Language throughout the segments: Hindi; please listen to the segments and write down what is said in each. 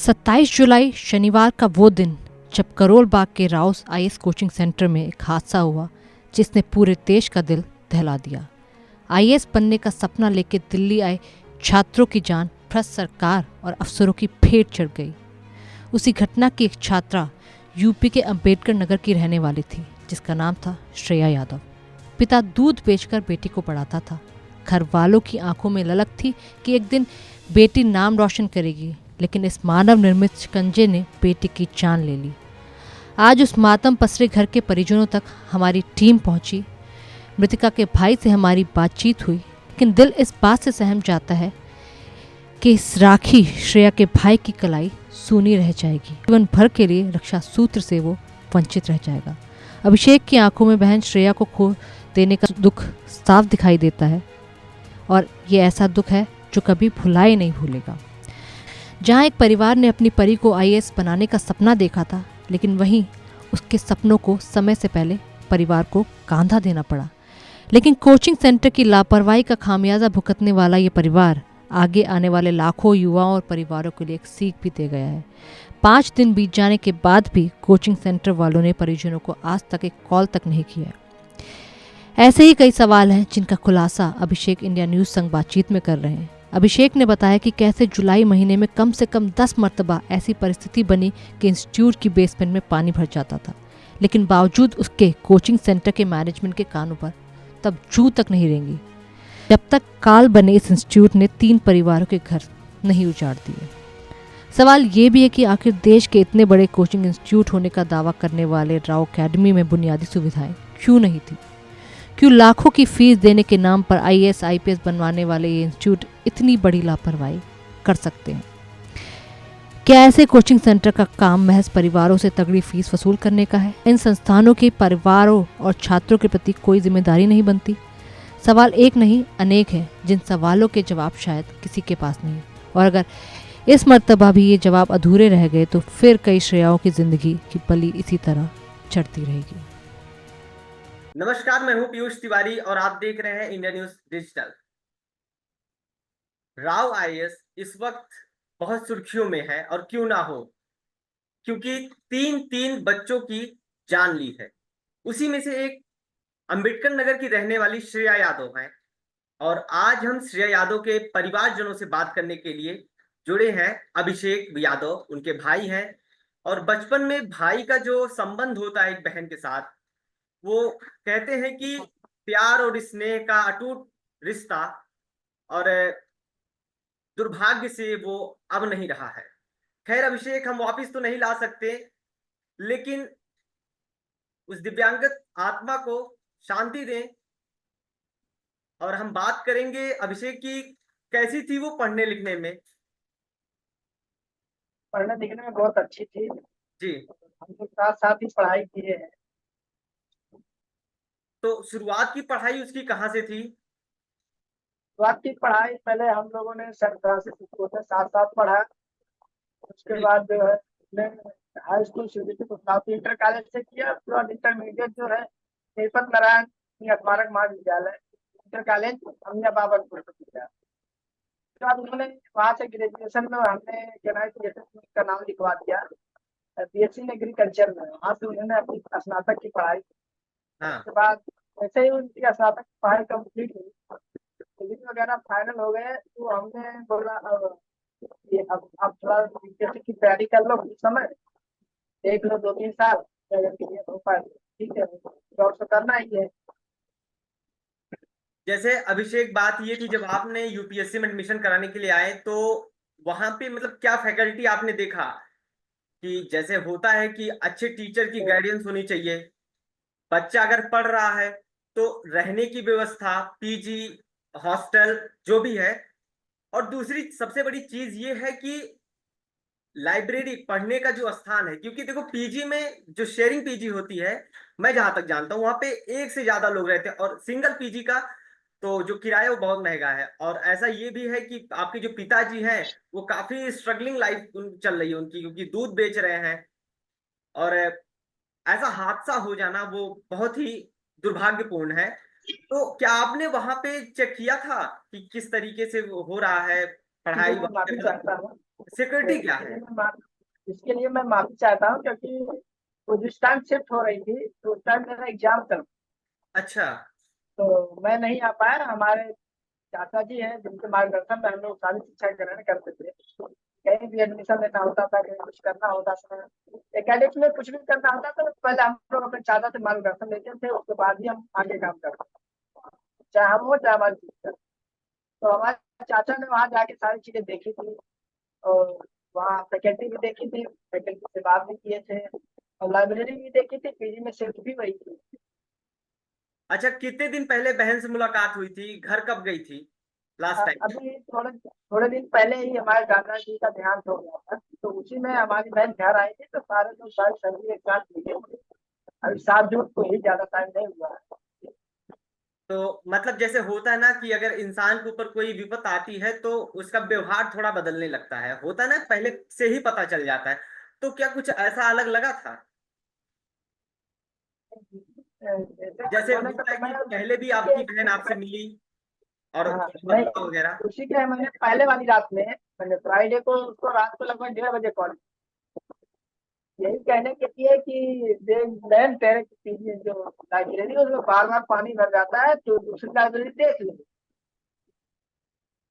27 जुलाई शनिवार का वो दिन जब करोल बाग के राउस आईएएस कोचिंग सेंटर में एक हादसा हुआ जिसने पूरे देश का दिल दहला दिया। आईएएस बनने का सपना लेकर दिल्ली आए छात्रों की जान भ्रष्ट सरकार और अफसरों की भेंट चढ़ गई। उसी घटना की एक छात्रा यूपी के अंबेडकर नगर की रहने वाली थी जिसका नाम था श्रेया यादव। पिता दूध बेचकर बेटी को पढ़ाता था। घर वालों की आंखों में ललक थी कि एक दिन बेटी नाम रोशन करेगी, लेकिन इस मानव निर्मित शिकंजे ने बेटी की जान ले ली। आज उस मातम पसरे घर के परिजनों तक हमारी टीम पहुंची। मृतिका के भाई से हमारी बातचीत हुई, लेकिन दिल इस बात से सहम जाता है कि इस राखी श्रेया के भाई की कलाई सूनी रह जाएगी। जीवन भर के लिए रक्षा सूत्र से वो वंचित रह जाएगा। अभिषेक की आंखों में बहन श्रेया को खो देने का दुख साफ दिखाई देता है, और ये ऐसा दुख है जो कभी भुलाए नहीं भूलेगा। जहाँ एक परिवार ने अपनी परी को आईएएस बनाने का सपना देखा था, लेकिन वहीं उसके सपनों को समय से पहले परिवार को कांधा देना पड़ा। लेकिन कोचिंग सेंटर की लापरवाही का खामियाजा भुगतने वाला ये परिवार आगे आने वाले लाखों युवाओं और परिवारों के लिए एक सीख भी दे गया है। 5 दिन बीत जाने के बाद भी कोचिंग सेंटर वालों ने परिजनों को आज तक एक कॉल तक नहीं किया। ऐसे ही कई सवाल हैं जिनका खुलासा अभिषेक इंडिया न्यूज़ संग बातचीत में कर रहे हैं। अभिषेक ने बताया कि कैसे जुलाई महीने में कम से कम 10 मरतबा ऐसी परिस्थिति बनी कि इंस्टीट्यूट की बेसमेंट में पानी भर जाता था, लेकिन बावजूद उसके कोचिंग सेंटर के मैनेजमेंट के कानों पर तब जू तक नहीं रेंगी जब तक काल बने इस इंस्टीट्यूट ने 3 परिवारों के घर नहीं उजाड़ दिए। सवाल ये भी है कि आखिर देश के इतने बड़े कोचिंग इंस्टीट्यूट होने का दावा करने वाले राव अकेडमी में बुनियादी सुविधाएं क्यों नहीं थी? क्यों लाखों की फीस देने के नाम पर आईएएस आईपीएस बनवाने वाले ये इंस्टीट्यूट इतनी बड़ी लापरवाही कर सकते हैं? क्या ऐसे कोचिंग सेंटर का काम महज परिवारों से तगड़ी फीस वसूल करने का है? इन संस्थानों के परिवारों और छात्रों के प्रति कोई जिम्मेदारी नहीं बनती? सवाल एक नहीं अनेक है, जिन सवालों के जवाब शायद किसी के पास नहीं। और अगर इस मर्तबा भी ये जवाब अधूरे रह गए तो फिर कई श्रेयाओं की जिंदगी की बलि इसी तरह चढ़ती रहेगी। नमस्कार, मैं हूं पीयूष तिवारी और आप देख रहे हैं India news digital. Rao IAS इस वक्त बहुत सुर्खियों में है, और क्यों ना हो, क्योंकि 3 बच्चों की जान ली है। उसी में से एक अंबेडकर नगर की रहने वाली श्रेया यादव है, और आज हम श्रेया यादव के परिवारजनों से बात करने के लिए जुड़े हैं। अभिषेक यादव उनके भाई हैं, और बचपन में भाई का जो संबंध होता है एक बहन के साथ, वो कहते हैं कि प्यार और स्नेह का अटूट रिश्ता, और दुर्भाग्य से वो अब नहीं रहा है। खैर, अभिषेक हम वापस तो नहीं ला सकते, लेकिन उस दिव्यांगत आत्मा को शांति दें। और हम बात करेंगे अभिषेक की, कैसी थी वो पढ़ने लिखने में? पढ़ने लिखने में बहुत अच्छी थी जी। हम तो साथ साथ ही पढ़ाई किए हैं। तो शुरुआत की पढ़ाई उसकी कहाँ से थी? शुरुआत की पढ़ाई पहले हम लोगों ने सरकार से साथ साथ पढ़ा। उसके बाद जो है हाई स्कूल इंटर कॉलेज से किया। उसके बाद इंटरमीडिएट जो है श्रीपत नारायण स्मारक महाविद्यालय इंटर कॉलेज अमिया बाबरपुर से किया। उसके बाद उन्होंने वहाँ से ग्रेजुएशन में हमने का नाम लिखवा दिया बीएससी इन एग्रीकल्चर में। वहाँ से उन्होंने अपनी स्नातक की पढ़ाई। उसके बाद ऐसे ही उनकी स्नातक की पढ़ाई कंप्लीट हुई, डिग्री वगैरह फाइनल हो गए, तो हमने बोला ये अब थोड़ा बीपीएससी की तैयारी कर लो, कुछ समय देख लो, 2-3 साल अगर क्लियर हो पाए ठीक है, जॉब तो करना ही है। जैसे अभिषेक, बात ये थी जब आपने यूपीएससी में एडमिशन कराने के लिए आए, तो वहां पे मतलब क्या फैकल्टी आपने देखा? कि जैसे होता है कि अच्छे टीचर की गाइडेंस होनी चाहिए, बच्चा अगर पढ़ रहा है तो रहने की व्यवस्था, पीजी, हॉस्टल जो भी है, और दूसरी सबसे बड़ी चीज ये है कि लाइब्रेरी, पढ़ने का जो स्थान है। क्योंकि देखो, पीजी में जो शेयरिंग पीजी होती है, मैं जहां तक जानता हूं वहां पे एक से ज्यादा लोग रहते हैं, और सिंगल पीजी का तो जो किराया वो बहुत महंगा है। और ऐसा ये भी है कि आपके जो पिताजी हैं वो काफी स्ट्रगलिंग लाइफ चल रही है उनकी, क्योंकि दूध बेच रहे हैं, और ऐसा हादसा हो जाना वो बहुत ही दुर्भाग्यपूर्ण है। तो क्या आपने वहां पे चेक किया था कि किस तरीके से वो हो रहा है पढ़ाई मैं माफी चाहता हूँ, सिक्योरिटी क्या इसके है? लिए इसके लिए मैं माफी चाहता हूँ, क्योंकि वो जिस टाइम शिफ्ट हो रही थी तो उस टाइम मेरा एग्जाम चल, अच्छा। तो मैं नहीं आ पाया। हमारे चाचा जी हैं जिनके मार्गदर्शन में हम लोग सारी शिक्षा ग्रहण करते थे। कहीं भी एडमिशन लेना होता था, कहीं कुछ करना होता था, एकेडमिक्स में कुछ भी करना होता था, तो पहले हम लोग अपने चाचा से मार्गदर्शन लेते थे, उसके बाद ही हम आगे काम करते थे, चाहे हम हो चाहे हमारे टीचर। तो हमारे चाचा ने वहाँ जाके सारी चीजें देखी थी, और वहाँ फैकल्टी भी देखी थी, फैकल्टी से बात भी किए थे, और लाइब्रेरी भी देखी थी, पीजी में शिफ्ट भी वही थी। अच्छा, कितने दिन पहले बहन से मुलाकात हुई थी? घर कब गई थी लास्ट टाइम? अभी थोड़े थोड़े दिन पहले ही हमारे दादाजी का देहांत हो गया था, तो उसी में हमारी बहन घर आई थी, तो सारे लोग सारी सब्जी एक साथ मिले थे। अभी 7 जून को ही, ज्यादा टाइम नहीं हुआ है। तो मतलब जैसे होता है ना कि अगर इंसान के ऊपर कोई विपत आती है तो उसका व्यवहार थोड़ा बदलने लगता है, होता है ना, पहले से ही पता चल जाता है। तो क्या कुछ ऐसा अलग लगा था? जैसे कि जैसे होने का होता है तो कि मैं पहले भी उसी आपकी बहन के आपसे मिली और हाँ, नहीं, बदलाव वगैरह। उसी के मैंने पहले वाली रात में, मैंने फ्राइडे को उसको रात को लगभग 1:30 बजे कॉल, यही कहने के लिए कि देख बहन, तेरे पीछे जो लाइब्रेरी है उसमें बार बार पानी भर जाता है, तो दूसरी लाइब्रेरी देख ले,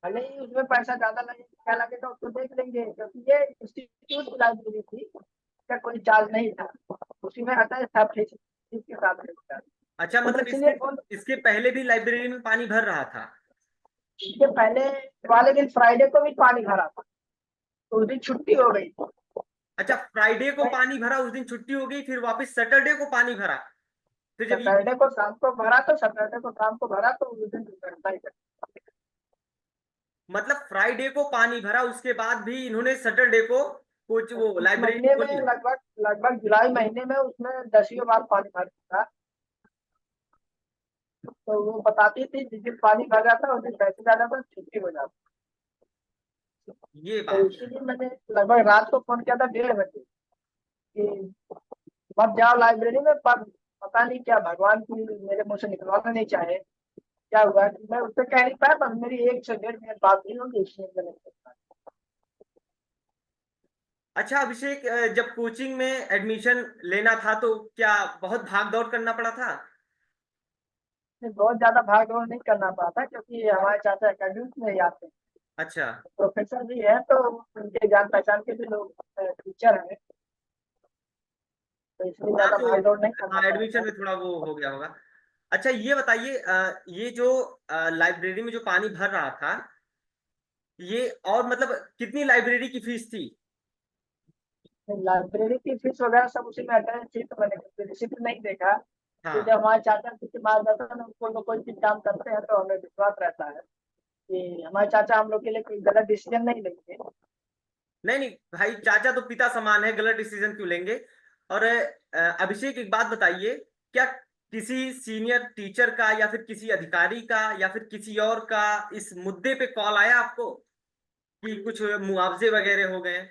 भले ही उसमें पैसा ज्यादा लगेगा, क्या लगेगा उसको देख लेंगे, क्योंकि ये इंस्टीट्यूट की लाइब्रेरी थी, इसका कोई चार्ज नहीं था, उसी में आता है सब फीस के साथ रहता है। अच्छा, तो मैं मतलब इसलिए इसके इसके पहले भी लाइब्रेरी में पानी भर रहा था? इसके पहले वाले दिन फ्राइडे को भी पानी भरा था, तो उस दिन छुट्टी हो गई थी। अच्छा, फ्राइडे को मैं पानी भरा, उस दिन छुट्टी हो गई, फिर वापस सैटरडे को पानी भरा। फिर जब ये सैटरडे को शाम को भरा, तो सैटरडे को शाम को भरा, तो उस दिन घंटा ही मतलब फ्राइडे को पानी भरा, उसके बाद भी इन्होंने सैटरडे को कुछ वो इस लाइब्रेरी महीने में खोली? लगभग लगभग जुलाई महीने में उसमें 10 बार पानी भर चुका। तो वो बताती थी जिस दिन पानी भर जाता है उस दिन पैसे ज्यादा था, छुट्टी हो जाती। ये तो बात है। इसीलिए मैंने लगभग रात को फोन किया था 1:30 बजे कि मत जाओ लाइब्रेरी में, पर पता नहीं क्या भगवान की मेरे मुंह से निकलवाना नहीं चाहे, क्या हुआ कि मैं उससे कह नहीं पाया, बस मेरी 1 से 1.5 मिनट बात नहीं होगी, इसलिए मैंने नहीं कर अच्छा अभिषेक, जब कोचिंग में एडमिशन लेना था तो क्या बहुत भाग दौड़ करना पड़ा था? पाया। बहुत ज्यादा भाग दौड़ नहीं करना पड़ा था, क्योंकि हमारे चाचा एकेडमिक्स में ही आते हैं, अच्छा। प्रोफेसर भी है, तो उनके जान पहचान के भी लोग टीचर हैं, तो इसलिए हाँ ज्यादा तो भाग दौड़ नहीं करना हाँ, पड़ा एडमिशन था। में थोड़ा वो हो गया होगा। अच्छा ये बताइए, ये जो लाइब्रेरी में जो पानी भर रहा था, ये और मतलब कितनी लाइब्रेरी की फीस थी? लाइब्रेरी की फीस वगैरह सब उसी में अटेंड थी, तो मैंने रिसिप्ट नहीं देखा। तो हाँ। जब हमारे चाचा जी के मार्गदर्शन में कोई ना कोई चीज काम करते हैं, तो हमें विश्वास रहता है कि हमारे चाचा हम लोग के लिए कोई गलत डिसीजन नहीं लेंगे। नहीं नहीं भाई, चाचा तो पिता समान है, गलत डिसीजन क्यों लेंगे? और अभिषेक एक बात बताइए, क्या किसी सीनियर टीचर का या फिर किसी अधिकारी का या फिर किसी और का इस मुद्दे पे कॉल आया आपको कि कुछ मुआवजे वगैरह हो गए?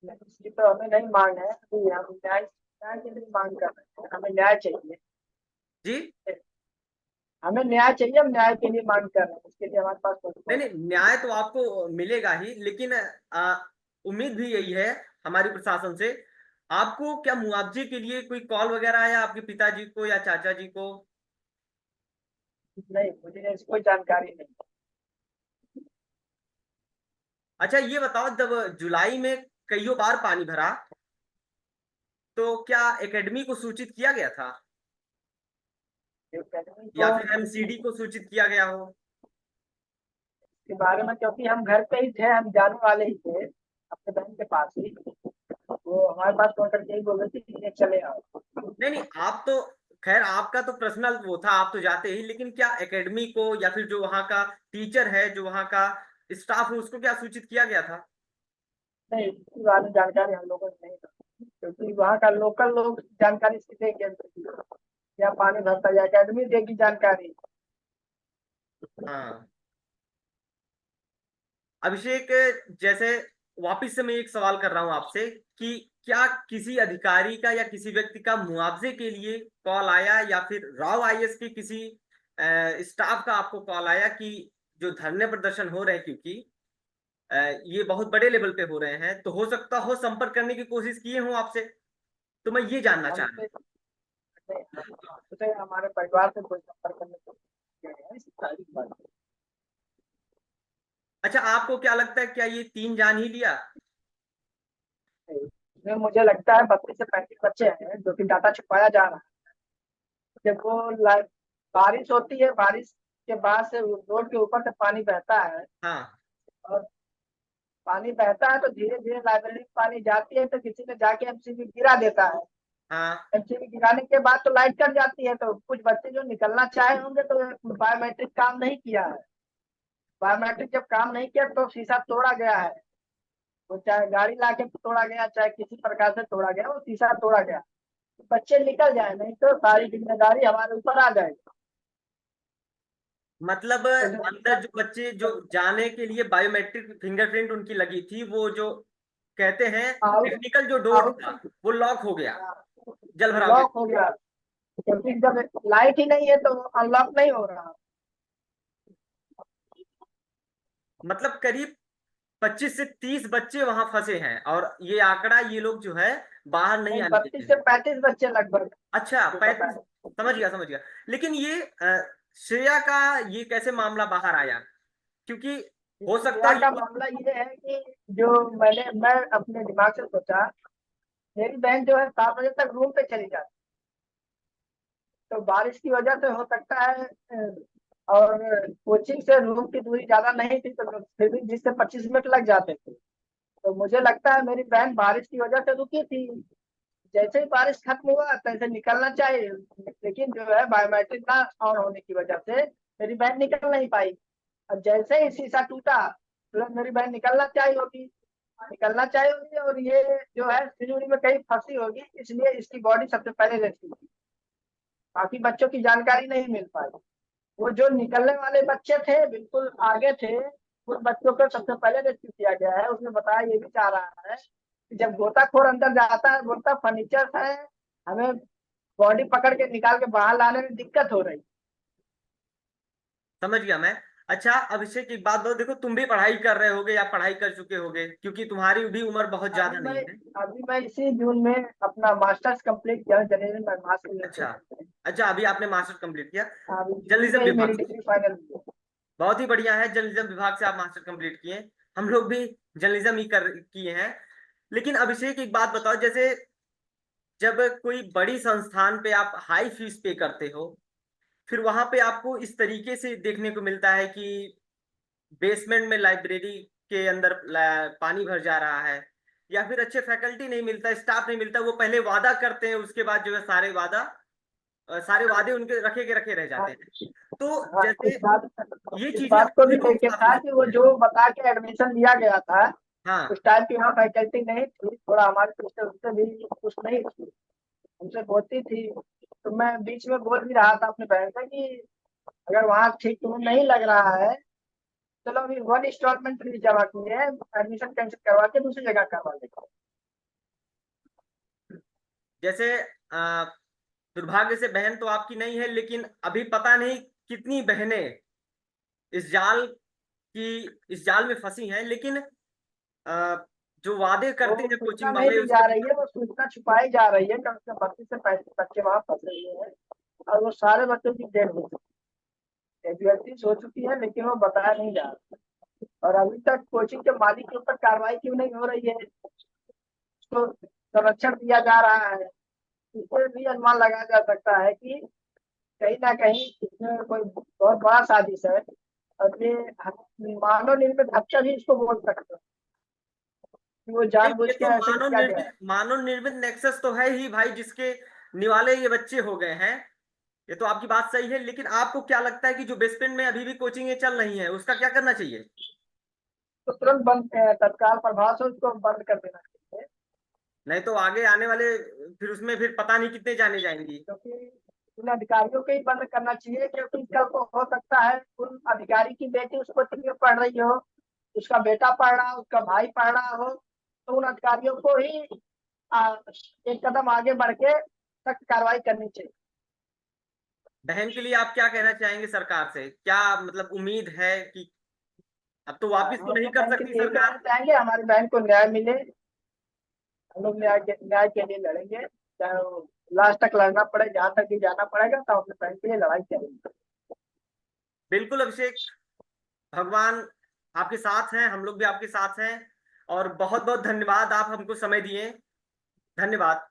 इसकी तो हमें नहीं मांग है, अभी हम न्याय न्याय के लिए मांग कर रहे हैं, हमें न्याय चाहिए। जी। हमें न्याय चाहिए, हम न्याय के लिए मांग कर रहे हैं, उसके लिए हमारे पास नहीं कोई नहीं, न्याय तो आपको मिलेगा ही, लेकिन उम्मीद भी यही है हमारी प्रशासन से। आपको क्या मुआवजे के लिए कोई कॉल वगैरह आया आपके पिताजी को या चाचा जी को? नहीं, मुझे इसकी कोई जानकारी नहीं। अच्छा ये बताओ, जब जुलाई में कईयों बार पानी भरा तो क्या एकेडमी को सूचित किया गया था एकेडमी या को फिर एमसीडी को सूचित किया गया हो? के बारे में, क्योंकि हम घर पे ही थे, हम जाने वाले ही थे अपने बहन के पास ही, वो हमारे पास फोन करके ही बोल रहे थे कि चले आओ। नहीं नहीं, आप तो खैर आपका तो पर्सनल वो था, आप तो जाते ही, लेकिन क्या एकेडमी को या फिर जो वहाँ का टीचर है, जो वहाँ का स्टाफ है, उसको क्या सूचित किया गया था? नहीं, इसके बारे में जानकारी हम लोगों को नहीं था, क्योंकि वहाँ का लोकल लोग जानकारी सीधे या पानी भरता या अकेडमी देगी जानकारी। हाँ। अभिषेक, जैसे वापिस से मैं एक सवाल कर रहा हूं आपसे कि क्या किसी अधिकारी का या किसी व्यक्ति का मुआवजे के लिए कॉल आया या फिर राव आईएएस के किसी स्टाफ का आपको कॉल आया कि जो धरने प्रदर्शन हो रहे हैं, क्योंकि ये बहुत बड़े लेवल पे हो रहे हैं, तो हो सकता हो संपर्क करने की कोशिश किए हों आपसे, तो मैं ये जानना चाह रहा हूँ। हमसे हमसे हमारे परिवार से कोई संपर्क करने को नहीं है, इस सारी बात। अच्छा, आपको क्या लगता है, क्या ये 3 जान ही लिया? इसमें मुझे लगता है 32 से 35 बच्चे हैं जो कि डाटा छुपाया जा रहा है। जब वो बारिश होती है, बारिश के बाद से रोड के ऊपर से पानी बहता है, हाँ और पानी बहता है तो धीरे धीरे लाइब्रेरी में पानी जाती है, तो किसी ने जाके एमसीबी गिरा देता है। हाँ। एमसीबी गिराने के बाद तो लाइट कट जाती है, तो कुछ बच्चे जो निकलना चाहे होंगे तो बायोमेट्रिक काम नहीं किया है। बायोमेट्रिक जब काम नहीं किया तो शीशा तोड़ा गया है। वो चाहे गाड़ी लाके तोड़ा गया, चाहे किसी प्रकार से तोड़ा गया, वो शीशा तोड़ा गया। बच्चे निकल जाए, नहीं तो सारी जिम्मेदारी हमारे ऊपर आ जाएगी। मतलब तो जो अंदर जो बच्चे जो जाने के लिए बायोमेट्रिक फिंगरप्रिंट उनकी लगी थी, वो जो कहते हैं आउट टेक्निकल जो डोर आउट था, वो लॉक हो गया, जल भराव के। लॉक हो गया, क्योंकि जब लाइट ही नहीं है तो अनलॉक नहीं हो रहा। मतलब करीब 25 से 30 बच्चे वहां फंसे हैं, और ये आंकड़ा ये लोग जो है बाहर नहीं नहीं, आने देते 32 से हैं। 35 बच्चे लगभग, अच्छा, जो पता 35। है। समझ गया, समझ गया। लेकिन ये श्रेया का ये कैसे मामला बाहर आया? क्योंकि हो सकता श्रेया है ये का लोग। मामला ये है कि जो मैं अपने दिमाग से सोचा, मेरी बहन जो है 7 बजे तक रूम पे चली जाती, तो बारिश की वजह से हो सकता है और कोचिंग से रूम की दूरी ज्यादा नहीं थी, तो फिर भी 20 से 25 मिनट लग जाते थे। तो मुझे लगता है मेरी बहन बारिश की वजह से रुकी थी। जैसे ही बारिश खत्म हुआ तैसे निकलना चाहिए, लेकिन जो है बायोमेट्रिक ना ऑन होने की वजह से मेरी बहन निकल नहीं पाई। अब जैसे ही शीशा टूटा, तुरंत मेरी बहन निकलना चाहिए होगी, और ये जो है सिलीगुड़ी में कहीं फंसी होगी, इसलिए इसकी बॉडी सबसे पहले रेस्क्यू की। बाकी बच्चों की जानकारी नहीं मिल पाई। वो जो निकलने वाले बच्चे थे बिल्कुल आगे थे, उन बच्चों को सबसे पहले रेस्क्यू किया गया है। उसने बताया, ये भी चाह रहा है कि जब गोताखोर अंदर जाता है, बोलता फर्नीचर है, हमें बॉडी पकड़ के निकाल के बाहर लाने में दिक्कत हो रही। समझ गया मैं। अच्छा, अभिषेक एक बात बताओ, देखो तुम भी पढ़ाई कर रहे होगे या पढ़ाई कर चुके होगे, क्योंकि तुम्हारी भी उम्र बहुत अभी ज्यादा मैं नहीं है। अभी मैं इसी जून में अपना मास्टर्स कंप्लीट किया, जर्नलिज्म एंड मास अच्छा। कम्युनिकेशन। अच्छा, अभी आपने मास्टर कंप्लीट किया अभी जून जर्नलिज्म में ही विभाग मेरी से? डिग्री फाइनल हुई है। बहुत ही बढ़िया है, जर्नलिज्म विभाग से आप मास्टर कंप्लीट किए। हम लोग भी जर्नलिज्म ही कर किए हैं। लेकिन अभिषेक एक बात बताओ, जैसे जब कोई बड़ी संस्थान पे आप हाई फीस पे करते हो, फिर वहां पे आपको इस तरीके से देखने को मिलता है कि बेसमेंट में लाइब्रेरी के अंदर पानी भर जा रहा है, या फिर अच्छे फैकल्टी नहीं मिलता, स्टाफ नहीं मिलता, वो पहले वादा करते हैं, उसके बाद जो है सारे वादे उनके रखे के रखे रह जाते हाँ, हैं। तो हाँ, जैसे ये इस चीजें बात को भी अभी लोग लेके काफी था कि वो देखते हैं। जो बता के एडमिशन लिया गया था, हाँ। उस टाइम की वहाँ फैकल्टी नहीं थी, थोड़ा हमारे सिस्टर उससे भी खुश नहीं थी, हमसे बोलती थी। तो मैं बीच में बोल भी रहा था अपने बहन से कि अगर वहाँ ठीक तुम्हें नहीं लग रहा है, चलो अभी 1 इंस्टॉलमेंट फीस जमा की है, एडमिशन कैंसिल करवा के दूसरी जगह करवा लेंगे। जैसे दुर्भाग्य से बहन तो आपकी नहीं है, लेकिन अभी पता नहीं कितनी बहनें इस जाल इस जाल में फंसी हैं। लेकिन जो वादे वो करते हैं सूचना कोचिंग नहीं वाले, दी उसके जा रही बाद। है, वो सूचना छुपाई जा रही है। कम से कम 32 से 35 बच्चे वहाँ फंसे हुए हैं, और वो सारे बच्चों की डेथ हो चुकी है, एजुएटीज हो चुकी है, लेकिन वो बताया नहीं जा रहा। और अभी तक कोचिंग के मालिक के ऊपर कार्रवाई क्यों नहीं हो रही है, उसको संरक्षण दिया जा रहा है। इससे भी अनुमान लगाया जा सकता है कि कहीं ना कहीं इसमें कोई बहुत बड़ा साजिश है। और ये मानव निर्मित हत्या भी इसको बोल सकते हैं कि वो नहीं, जानबूझ ये के तो ऐसे किया गया है। मानव निर्मित नेक्सस तो है ही भाई, जिसके निवाले ये बच्चे हो गए हैं। ये तो आपकी बात सही है, लेकिन आपको क्या लगता है कि जो बेसमेंट में अभी भी कोचिंगें चल रही हैं, उसका क्या करना चाहिए? तो तुरंत बंद, तत्काल प्रभाव से उसको बंद कर देना चाहिए। नहीं तो आगे आने वाले फिर उसमें फिर पता नहीं कितने जाने जाएंगी। क्योंकि उन अधिकारियों को ही बंद करना चाहिए, क्योंकि कल को हो सकता है उन अधिकारी की बेटी उस कोचिंग में पढ़ रही हो, उसका बेटा पढ़ रहा हो, उसका भाई पढ़ रहा हो, तो उन अधिकारियों को ही एक कदम आगे बढ़ के सख्त कार्रवाई करनी चाहिए। बहन के लिए आप क्या कहना चाहेंगे सरकार से? क्या मतलब उम्मीद है कि अब तो वापिस तो हम नहीं लोग कर बैंक के सकती लिए यही सरकार। कहना चाहेंगे, हमारे बैंक को न्याय मिले। हम लोग न्याय के लिए लड़ेंगे, चाहे वो लास्ट तक लड़ना पड़े, जहां तक भी जाना पड़ेगा, तो अपने बैंक के लिए लड़ाई करेंगे। बिल्कुल अभिषेक, भगवान आपके साथ हैं, हम लोग भी आपके साथ हैं। और बहुत बहुत धन्यवाद, आप हमको समय दिए। धन्यवाद।